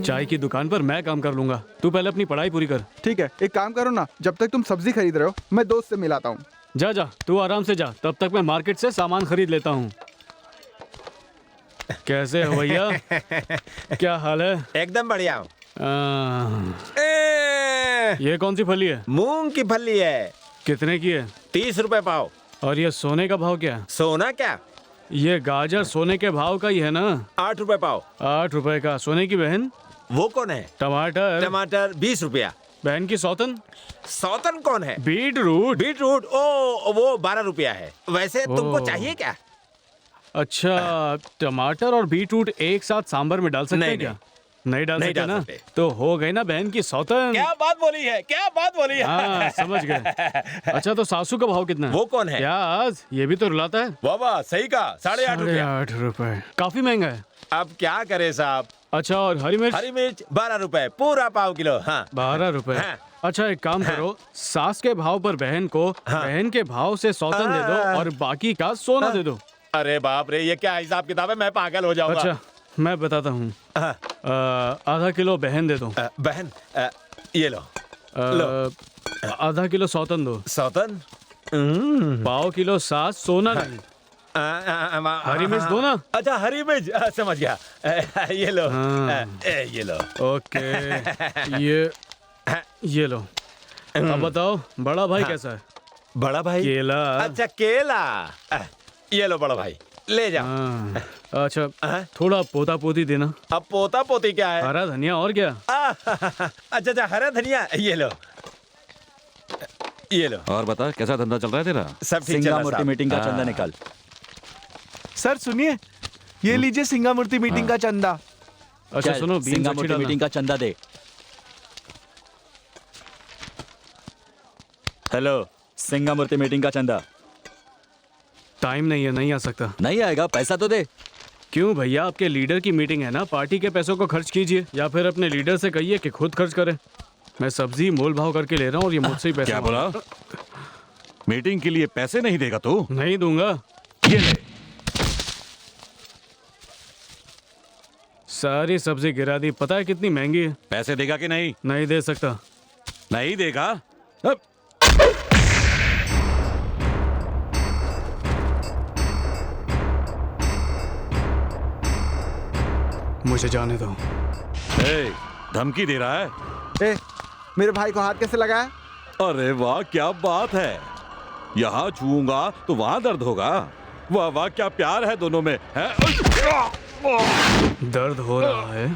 चाय की दुकान पर मैं काम कर लूंगा, तू पहले अपनी पढ़ाई पूरी कर। ठीक है, एक काम करो ना, जब तक तुम सब्जी खरीद रहे हो मैं दोस्त से मिलाता हूँ। जा जा, तू आराम से जा, तब तक मैं मार्केट से सामान खरीद लेता हूँ। कैसे हो भैया? क्या हाल है? एकदम बढ़िया हूँ। ये कौन सी फली है? मूंग की फली है। कितने की है? 30 रुपए पाव। और ये सोने का भाव क्या है? सोना क्या? ये गाजर सोने के भाव का ही है ना? 8 रुपए पाव। 8 रुपए का। सोने की बहन? वो कौन है? टमाटर। टमाटर 20 रुपया। बहन की सौतन? सौतन कौन है? बीटरूट। बीटरूट ओ वो 12 रुपया है। वैसे तुमको चाहिए क्या? अच्छा, टमाटर और बीटरूट एक साथ सांभर में डाल सकते हैं क्या? नहीं डाल सकते ना? तो हो गई ना बहन की सौतन। क्या बात बोली है, क्या बात बोली है। हाँ, समझ गए। अच्छा, तो सासू का भाव कितना है? वो कौन है? क्या आज ये भी तो रुलाता है? वाह सही कहा, 8.5 रुपया। 8 रुपए काफी महंगा है। अब क्या करे साहब। अच्छा, और हरी मिर्च? हरी मिर्च 12 रुपए, पूरा पाव किलो। हाँ 12 रुपए। हाँ। अच्छा, एक काम करो, सास के भाव पर बहन को, बहन के भाव से सौतन दे दो और बाकी का सोना दे दो। अरे बाप रे, ये क्या हिसाब किताब है, मैं पागल हो जाऊंगा। अच्छा, मैं बताता हूँ। आधा किलो बहन दे दो। बहन ये लो। आधा किलो सौतन दो। सौतन? पाव किलो सास, सोना नहीं। हरी मिर्च दो ना। अच्छा हरी मिर्च, समझ गया। ये लो। ये लो। ओके, ये लो। अब बताओ, बड़ा भाई कैसा है? बड़ा भाई? केला। अच्छा, केला। ये लो बड़ा भाई, ले जाओ। अच्छा, थोड़ा पोता पोती देना। अब पोता पोती क्या है? हरा धनिया और क्या? अच्छा हरा धनिया, ये लो। ये लो। और बता, कैसा धंधा चल रहा है तेरा? सब ठीक चल रहा है। सिंगामुर्ती मीटिंग का चंदा निकाल। सर सुनिए, ये लीजिए सिंगामुर्ती मीटिंग का चंदा। अच्छा सुनो, बीन्स अच्छी सिंगामुर्ती डालना। मीटिंग का चंदा दे। हेलो, सिंगामुर्ती मीटिंग का चंदा। टाइम नहीं है, नहीं आ सकता। नहीं आएगा, पैसा तो दे। क्यों भैया, आपके लीडर की मीटिंग है ना, पार्टी के पैसों को खर्च कीजिए, या फिर अपने लीडर से कहिए कि खुद खर्च करे। मैं सब्जी मोल भाव करके ले रहा हूँ और ये मुझसे ही पैसे। क्या बोला? मीटिंग के लिए पैसे नहीं देगा तू? नहीं दूंगा। ये ले। सारी सब्जी गिरा दी, पता है कितनी महंगी है। पैसे देगा कि नहीं? नहीं दे सकता। नहीं देगा? अब मुझे जाने दो। धमकी दे रहा है? मेरे भाई को हाथ कैसे लगाया? अरे वाह, क्या बात है। यहाँ छूऊंगा तो वहां दर्द होगा। वाह वाह, क्या प्यार है दोनों में, है? दर्द हो रहा है?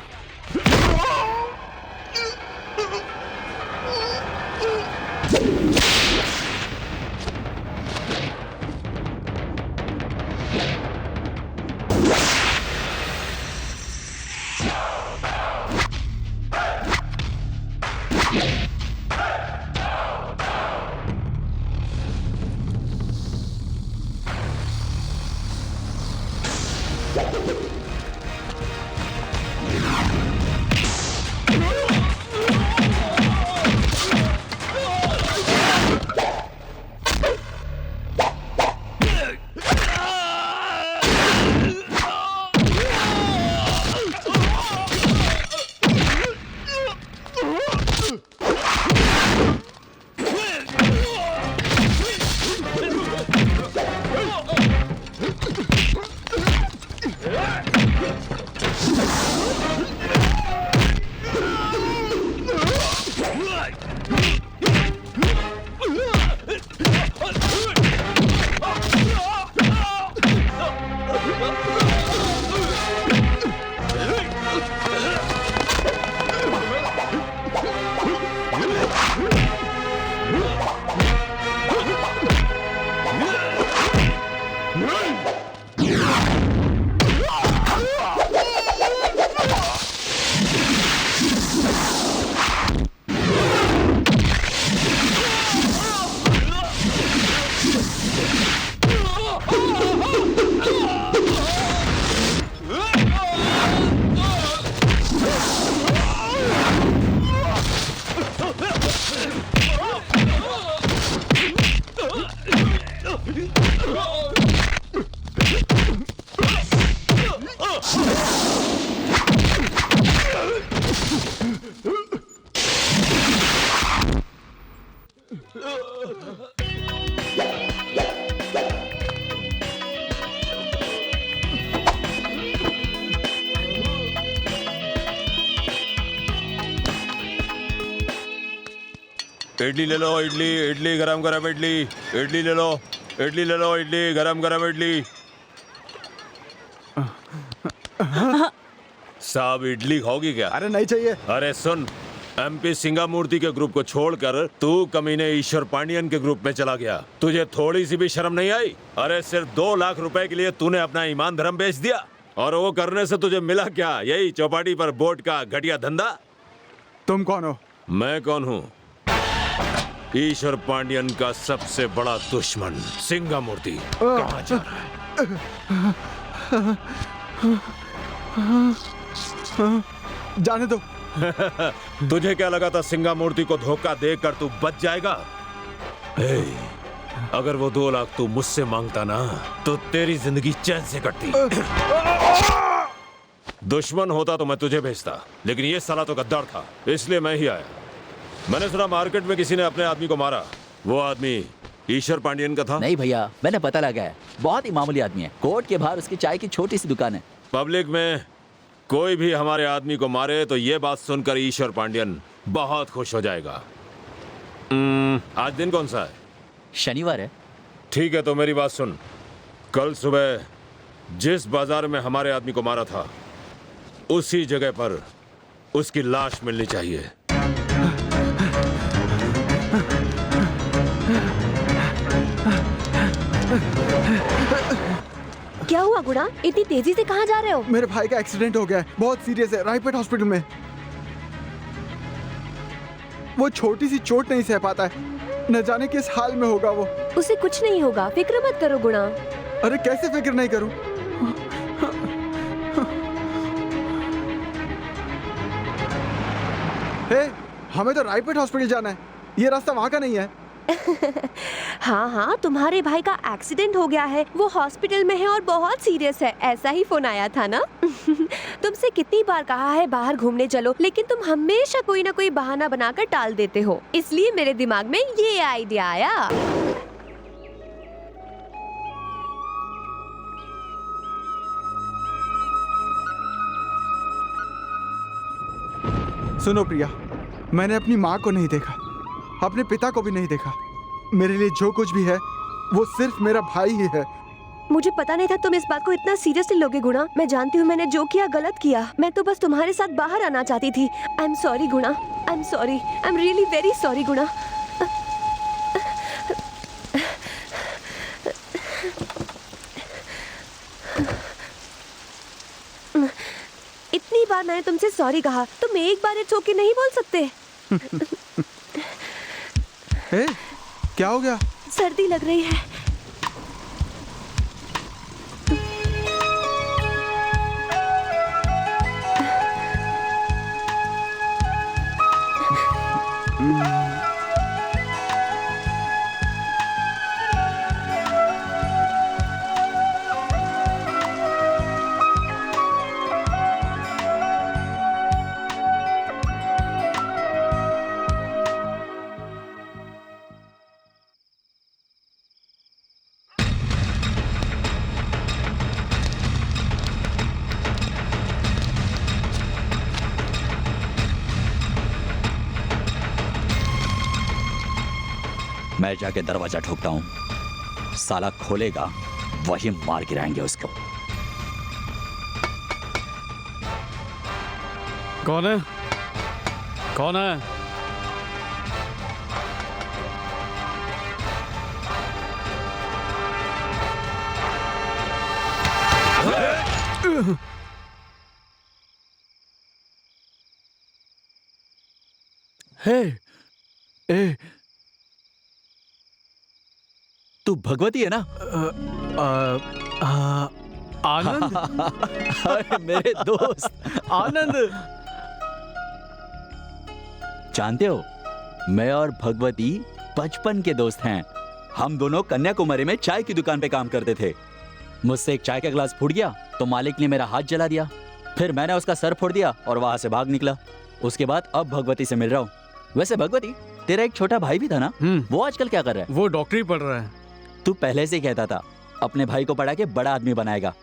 इडली ले लो, इडली इडली गरम गरम इडली, इडली ले लो, इडली ले लो, इडली गरम गरम इडली। साहब इडली खाओगी क्या? अरे नहीं चाहिए। अरे सुन, एमपी सिंगामूर्ति के ग्रुप को छोड़कर तू कमीने ईश्वर पांडियन के ग्रुप में चला गया। तुझे थोड़ी सी भी शर्म नहीं आई? अरे सिर्फ 2 लाख रुपए के लिए तूने अपना ईमान धर्म बेच दिया, और वो करने से तुझे मिला क्या? यही चौपाटी पर बोट का घटिया धंधा। तुम कौन हो? मैं कौन हूँ? ईश्वर पांडियन का सबसे बड़ा दुश्मन सिंगामूर्ति। कहाँ जा रहा है? जाने दो। तुझे क्या लगा था सिंगामूर्ति को धोखा देकर तू बच जाएगा? हे, अगर वो 2 लाख तू मुझसे मांगता ना, तो तेरी जिंदगी चैन से कटती। दुश्मन होता तो मैं तुझे भेजता, लेकिन ये साला तो गद्दार था, इसलिए मैं ही आया। मैंने सुना मार्केट में किसी ने अपने आदमी को मारा। वो आदमी ईश्वर पांडियन का था? नहीं भैया, मैंने पता लगाया, बहुत ही मामूली आदमी है। कोर्ट के बाहर उसकी चाय की छोटी सी दुकान है। पब्लिक में कोई भी हमारे आदमी को मारे तो ये बात सुनकर ईश्वर पांडियन बहुत खुश हो जाएगा। आज दिन कौन सा है? शनिवार है। ठीक है, तो मेरी बात सुन। कल सुबह जिस बाजार में हमारे आदमी को मारा था, उसी जगह पर उसकी लाश मिलनी चाहिए। क्या हुआ गुणा? इतनी तेजी से कहाँ जा रहे हो? मेरे भाई का एक्सीडेंट हो गया है, बहुत सीरियस है, रायपेट हॉस्पिटल में। वो छोटी सी चोट नहीं सह पाता है, न जाने किस हाल में होगा वो। उसे कुछ नहीं होगा, फिक्र मत करो गुणा। अरे कैसे फिक्र नहीं करूं? हे, हमें तो रायपेट हॉस्पिटल जाना है, ये रास्ता वहाँ का नहीं है। हाँ हाँ, तुम्हारे भाई का एक्सीडेंट हो गया है, वो हॉस्पिटल में है और बहुत सीरियस है। ऐसा ही फोन आया था ना? तुमसे कितनी बार कहा है बाहर घूमने चलो, लेकिन तुम हमेशा कोई ना कोई बहाना बनाकर टाल देते हो। इसलिए मेरे दिमाग में ये आइडिया आया। सुनो प्रिया, मैंने अपनी माँ को नहीं देखा, अपने पिता को भी नहीं देखा। मेरे लिए जो कुछ भी है वो सिर्फ मेरा भाई ही है। मुझे पता नहीं था तुम इस बात को इतना सीरियसली लोगे गुणा। मैं जानती हूँ मैंने जो किया गलत किया। मैं तो बस तुम्हारे साथ बाहर आना चाहती थी। आई एम सॉरी गुणा, I am sorry, I am really very sorry गुणा। इतनी बार मैंने तुमसे सॉरी कहा, तुम एक बार इट्स ओके नहीं बोल सकते? ए, क्या हो गया? सर्दी लग रही है। मैं जाके दरवाजा ठोकता हूँ, साला खोलेगा, वही मार गिराएंगे उसको। कौन है? कौन है? हे, ए, तू भगवती है ना? आनंद। अरे मेरे दोस्त आनंद, जानते हो, मैं और भगवती बचपन के दोस्त हैं। हम दोनों कन्याकुमारी में चाय की दुकान पे काम करते थे। मुझसे एक चाय का गिलास फूट गया तो मालिक ने मेरा हाथ जला दिया, फिर मैंने उसका सर फोड़ दिया और वहां से भाग निकला। उसके बाद अब भगवती से मिल रहा हूँ। वैसे भगवती, तेरा एक छोटा भाई भी था ना? वो आजकल क्या कर रहा है? वो डॉक्टरी पढ़ रहा है। तू पहले से ही कहता था अपने भाई को पढ़ा के बड़ा आदमी बनाएगा।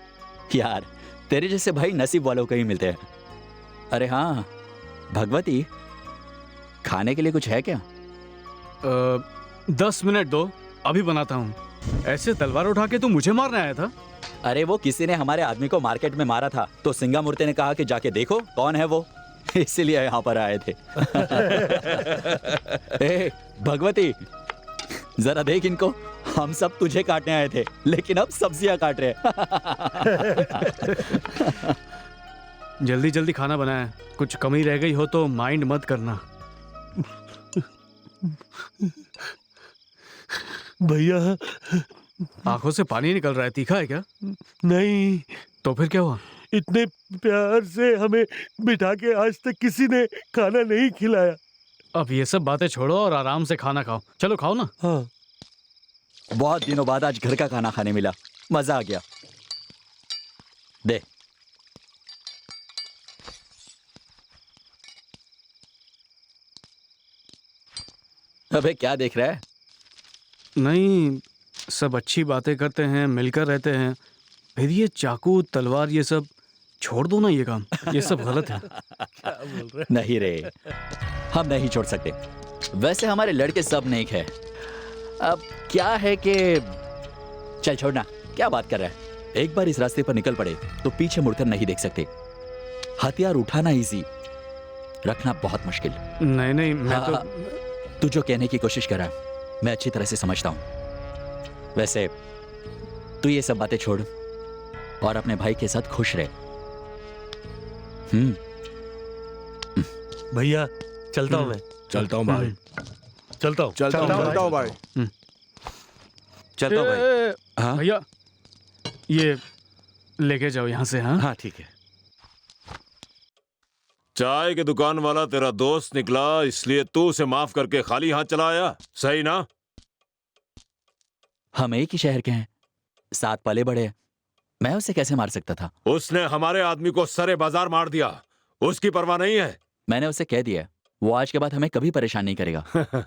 यार, तेरे जैसे भाई नसीब वालों को ही मिलते हैं। अरे हाँ भगवती, खाने के लिए कुछ है क्या? 10 मिनट दो, अभी बनाता हूँ। ऐसे तलवार उठा के तू मुझे मारने आया था? अरे वो किसी ने हमारे आदमी को मार्केट में मारा था, तो सिंगामूर्ति ने कहा कि जाके देखो कौन है वो, इसीलिए यहाँ पर आए थे। ए, भगवती, जरा देख इनको, हम सब तुझे काटने आए थे, लेकिन अब सब्जियां काट रहे हैं। जल्दी जल्दी खाना बनाया, कुछ कमी रह गई हो तो माइंड मत करना। भैया आंखों से पानी निकल रहा है, तीखा है क्या? नहीं, तो फिर क्या हुआ? इतने प्यार से हमें बिठा के आज तक किसी ने खाना नहीं खिलाया। अब ये सब बातें छोड़ो और आराम से खाना खाओ। चलो खाओ ना। हाँ, बहुत दिनों बाद आज घर का खाना खाने मिला, मजा आ गया। दे। अबे क्या देख रहा है? नहीं, सब अच्छी बातें करते हैं, मिलकर रहते हैं, फिर ये चाकू तलवार ये सब छोड़ दो ना, ये काम, ये सब गलत है। नहीं रे, हम नहीं छोड़ सकते। वैसे हमारे लड़के सब नेक है। अब क्या है कि चल छोड़ना, क्या बात कर रहा है। एक बार इस रास्ते पर निकल पड़े तो पीछे मुड़कर नहीं देख सकते। हथियार उठाना इजी, रखना बहुत मुश्किल। नहीं नहीं, मैं हाँ, तो तू जो कहने की कोशिश कर रहा है मैं अच्छी तरह से समझता हूं। वैसे तू ये सब बातें छोड़ और अपने भाई के साथ खुश रहे। भैया चलता हूँ मैं। चलता हूँ भाई, चलता हूँ। चलता हूँ भाई। चलता हूँ भाई। ए, हाँ भैया ये लेके जाओ यहाँ से। हाँ हाँ ठीक है। चाय की दुकान वाला तेरा दोस्त निकला, इसलिए तू उसे माफ करके खाली हाथ चला आया, सही ना? हम एक ही शहर के हैं, साथ पले बड़े हैं। मैं उसे कैसे मार सकता था? उसने हमारे आदमी को सरे बाजार मार दिया, उसकी परवाह नहीं है। मैंने उसे कह दिया वो आज के बाद हमें कभी परेशान नहीं करेगा।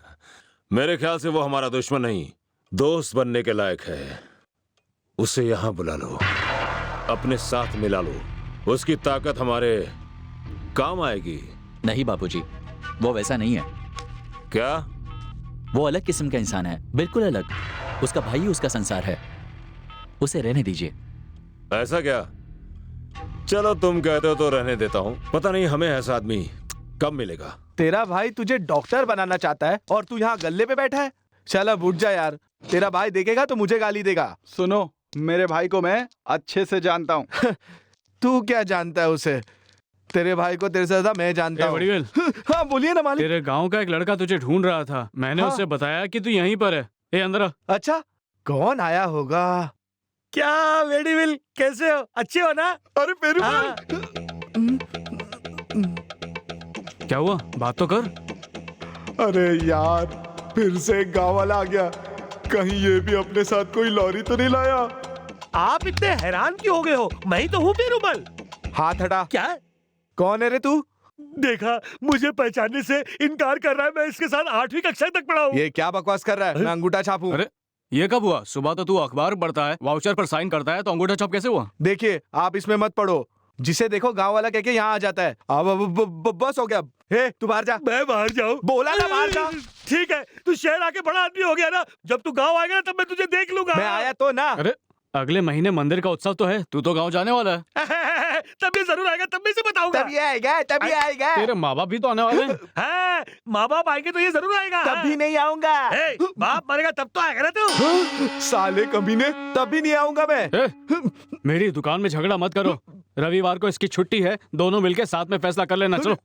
मेरे ख्याल से वो हमारा दुश्मन नहीं, दोस्त बनने के लायक है। उसे यहाँ बुला लो, अपने साथ मिला लो, उसकी ताकत हमारे काम आएगी। नहीं बाबूजी, वो वैसा नहीं है। क्या? वो अलग किस्म का इंसान है, बिल्कुल अलग। उसका भाई ही उसका संसार है, उसे रहने दीजिए। ऐसा क्या? चलो तुम कहते हो तो रहने देता हूँ। पता नहीं हमें ऐसा आदमी कब मिलेगा। तेरा भाई तुझे डॉक्टर बनाना चाहता है और तू यहाँ गल्ले पे बैठा है। चल अब उठ जा यार, तेरा भाई देखेगा तो मुझे गाली देगा। सुनो, मेरे भाई को मैं अच्छे से जानता हूँ। तू क्या जानता है उसे? तेरे भाई को तेरे से ज्यादा मैं जानता ए, हूँ। वड़ीवेल, हाँ बोलिए ना मालिक। तेरे गांव का एक लड़का तुझे ढूंढ रहा था, मैंने हाँ। उसे बताया कि तू यहीं पर है। ए अंदर आ। अच्छा, कौन आया होगा? क्या वेडीविल, कैसे हो? अच्छे हो ना? अरे मेरे हाँ। क्या हुआ, बात तो कर। अरे यार, फिर से एक गाँव वाला आ गया। कहीं ये भी अपने साथ कोई लॉरी तो नहीं लाया? आप इतने हैरान क्यों हो गए हो? मैं ही तो हूँ पेरुमल। हाथ हटा। क्या? कौन है रे तू? देखा, मुझे पहचानने से इनकार कर रहा है। मैं इसके साथ 8वीं कक्षा तक पढ़ा हूँ। ये क्या बकवास कर रहा है? मैं अंगूठा छापूं? अरे ये कब हुआ? सुबह तो तू अखबार पढ़ता है, वाउचर पर साइन करता है, तो अंगूठा छाप कैसे हुआ? देखिए, आप इसमें मत पढ़ो। जिसे देखो गांव वाला कह के यहाँ आ जाता है। अब बस हो गया। हे, तू बाहर जा। मैं बाहर जाऊँ? बोला ना बाहर जा। ठीक है, तू शहर आके बड़ा आदमी हो गया ना। जब तू गांव आएगा ना तब मैं तुझे देख लूंगा। मैं आया तो ना। अरे अगले महीने मंदिर का उत्सव तो है, तू तो गांव जाने वाला है। तब ये जरूर आएगा, तब मैं इसे बताऊंगा। तब ये आएगा, तब ये आएगा। तेरे माँ बाप भी तो आने वाले हैं। हाँ, माँ बाप आएंगे तो ये जरूर आएगा। तब भी नहीं आऊंगा। हे, बाप मरेगा तब तो आएगा ना तू। साले कमीने, तब भी नहीं आऊंगा मैं। ए, मेरी दुकान में झगड़ा मत करो। रविवार को इसकी छुट्टी है, दोनों मिलके साथ में फैसला कर लेना। चलो।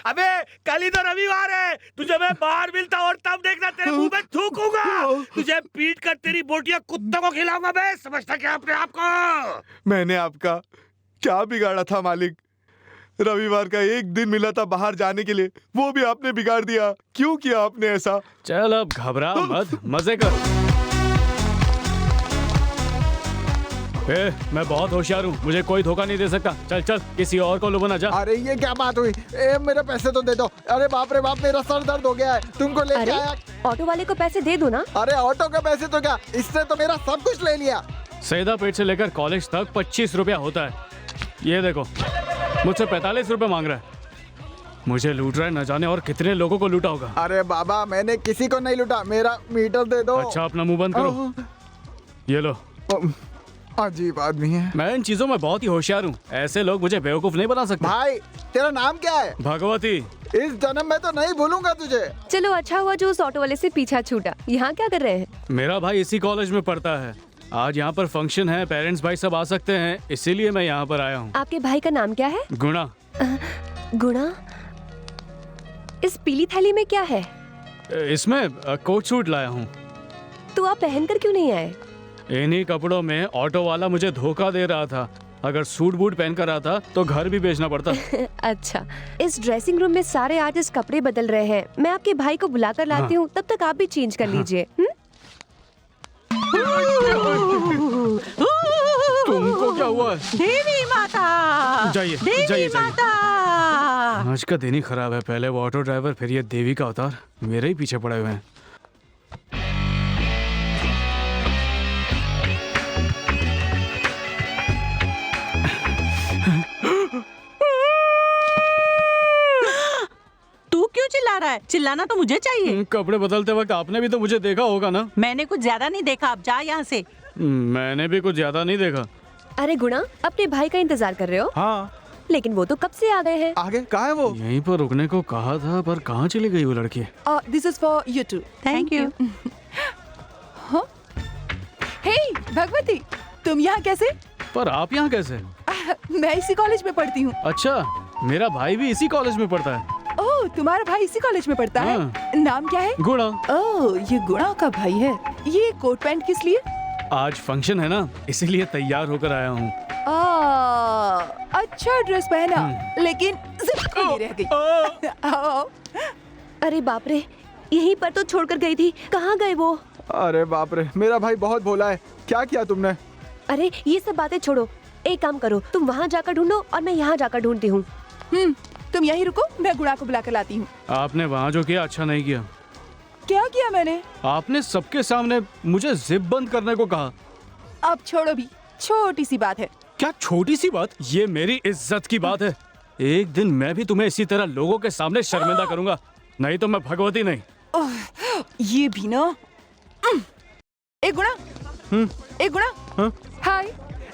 अबे कल ही तो रविवार है। तुझे मैं बाहर मिलता और तब देखना तेरे मुंह में थूकूंगा। तुझे पीट कर तेरी बोटियां कुत्तों को खिलाऊंगा। मैं समझता क्या अपने आप को? मैंने आपका क्या बिगाड़ा था मालिक? रविवार का एक दिन मिला था बाहर जाने के लिए, वो भी आपने बिगाड़ दिया। क्यों किया आपने ऐसा? चल अब घबरा मत, मजे कर। ए, मैं बहुत होशियार हूँ, मुझे कोई धोखा नहीं दे सकता। चल चल, किसी और को लुभाना जा। अरे ये क्या बात हुई? मेरे पैसे तो दे दो। अरे बाप रे बाप, मेरा सर दर्द हो गया है। तुमको लेके अरे आया। ऑटो वाले को पैसे दे दो ना। अरे ऑटो के पैसे तो क्या, इससे तो मेरा सब कुछ ले लिया। सैदा पेट से लेकर कॉलेज तक 25 रुपया होता है। ये देखो, मुझसे 45 रुपए मांग रहा है। मुझे लूट रहा है, न जाने और कितने लोगों को लूटा होगा। अरे बाबा, मैंने किसी को नहीं लूटा, मेरा मीटर दे दो। अच्छा अपना मुंह बंद करो, ये लो। अजीब आदमी है। मैं इन चीजों में बहुत ही होशियार हूँ, ऐसे लोग मुझे बेवकूफ नहीं बना सकते। भाई तेरा नाम क्या है? भगवती। इस जन्म में तो नहीं भूलूंगा तुझे। चलो अच्छा हुआ जो उस ऑटो वाले से पीछा छूटा। यहाँ क्या कर रहे हैं? मेरा भाई इसी कॉलेज में पढ़ता है, आज यहाँ पर फंक्शन है, पेरेंट्स भाई सब आ सकते हैं, इसीलिए मैं यहाँ पर आया हूँ। आपके भाई का नाम क्या है? गुणा। गुणा? इस पीली थैली में क्या है? इसमें कोट सूट लाया हूँ। तो आप पहनकर क्यों नहीं आए? इन्हीं कपड़ों में ऑटो वाला मुझे धोखा दे रहा था, अगर सूट बूट पहन कर आता तो घर भी बेचना पड़ता। अच्छा, इस ड्रेसिंग रूम में सारे आर्टिस्ट कपड़े बदल रहे हैं, मैं आपके भाई को बुलाकर लाती हूँ, तब तक आप भी चेंज कर लीजिए। तुमको क्या हुआ? देवी माता, जाइए देवी जाइए माता। जाइए। आज का दिन ही खराब है, पहले वो ऑटो ड्राइवर, फिर ये देवी का अवतार मेरे ही पीछे पड़े हुए हैं। तू क्यों चिल्ला रहा है? चिल्लाना तो मुझे चाहिए। कपड़े बदलते वक्त आपने भी तो मुझे देखा होगा ना। मैंने कुछ ज्यादा नहीं देखा, अब जा यहाँ से। मैंने भी कुछ ज्यादा नहीं देखा। अरे गुणा, अपने भाई का इंतजार कर रहे हो? हाँ। लेकिन वो तो कब से आ गए हैं। आगे कहाँ है वो? यहीं पर रुकने को कहा था, पर कहाँ चली गई वो लड़की? This is for you too. Thank you. हे भगवती, तुम यहाँ कैसे? पर आप यहाँ कैसे? मैं इसी कॉलेज में पढ़ती हूँ। अच्छा, मेरा भाई भी इसी कॉलेज में पढ़ता है। ओह, तुम्हारा भाई इसी कॉलेज में पढ़ता है? नाम क्या है? गुणा। ओह, ये गुणा का भाई है। ये कोट पैंट किस लिए? आज फंक्शन है ना, इसीलिए तैयार होकर आया हूँ। अच्छा ड्रेस पहना, लेकिन जिप खुली रह गई। आओ। अरे बाप रे, यहीं पर तो छोड़कर गई थी, कहाँ गए वो? अरे बाप रे, मेरा भाई बहुत भोला है। क्या किया तुमने? अरे ये सब बातें छोड़ो, एक काम करो, तुम वहाँ जाकर ढूंढो और मैं यहाँ जाकर ढूंढती हूँ। तुम यहीं रुको, मैं गुणा को बुला कर लाती हूँ। आपने वहाँ जो किया अच्छा नहीं किया। क्या किया मैंने? आपने सबके सामने मुझे जिप बंद करने को कहा। अब छोड़ो भी, छोटी सी बात है। क्या छोटी सी बात? ये मेरी इज्जत की बात है। एक दिन मैं भी तुम्हें इसी तरह लोगों के सामने शर्मिंदा करूंगा, नहीं तो मैं भगवती नहीं। ये भी ना। एक गुणा, एक गुणा। हाँ? हाय,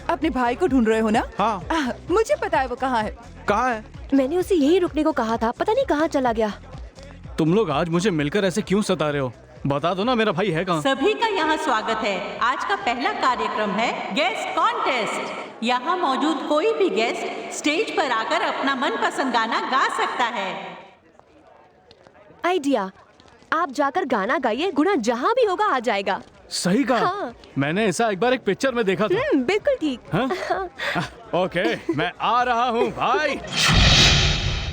अपने भाई को ढूंढ रहे हो ना? हाँ। मुझे पता है वो कहाँ है। कहाँ है? मैंने उसे यहीं रुकने को कहा था, पता नहीं कहाँ चला गया। तुम लोग आज मुझे मिलकर ऐसे क्यों सता रहे हो? बता दो ना मेरा भाई है कहाँ? सभी का यहाँ स्वागत है। आज का पहला कार्यक्रम है गेस्ट कॉन्टेस्ट। यहाँ मौजूद कोई भी गेस्ट स्टेज पर आकर अपना मनपसंद गाना गा सकता है। आइडिया, आप जाकर गाना गाइए, गुणा जहाँ भी होगा आ जाएगा। सही कहा। हाँ। मैंने ऐसा एक बार एक पिक्चर में देखा था। बिल्कुल ठीक। हाँ? ओके, मैं आ रहा हूँ भाई।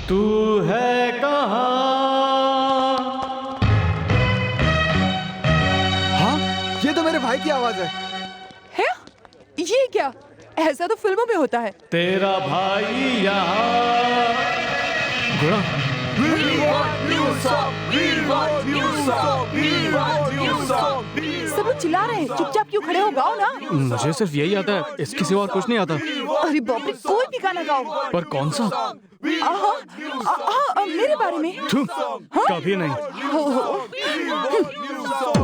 तू है कहाँ? हाँ, ये तो मेरे भाई की आवाज है। है? ये क्या? ऐसा तो फिल्मों में होता है। तेरा भाई यहाँ। गुणा, सब लोग चिल्ला रहे हैं, चुपचाप क्यों खड़े हो, गाओ ना। मुझे सिर्फ यही आता है, इसके सिवा और कुछ नहीं आता। अरे बाप रे, कोई भी गाना गाओ। पर कौन सा? मेरे बारे में। कभी नहीं। हो।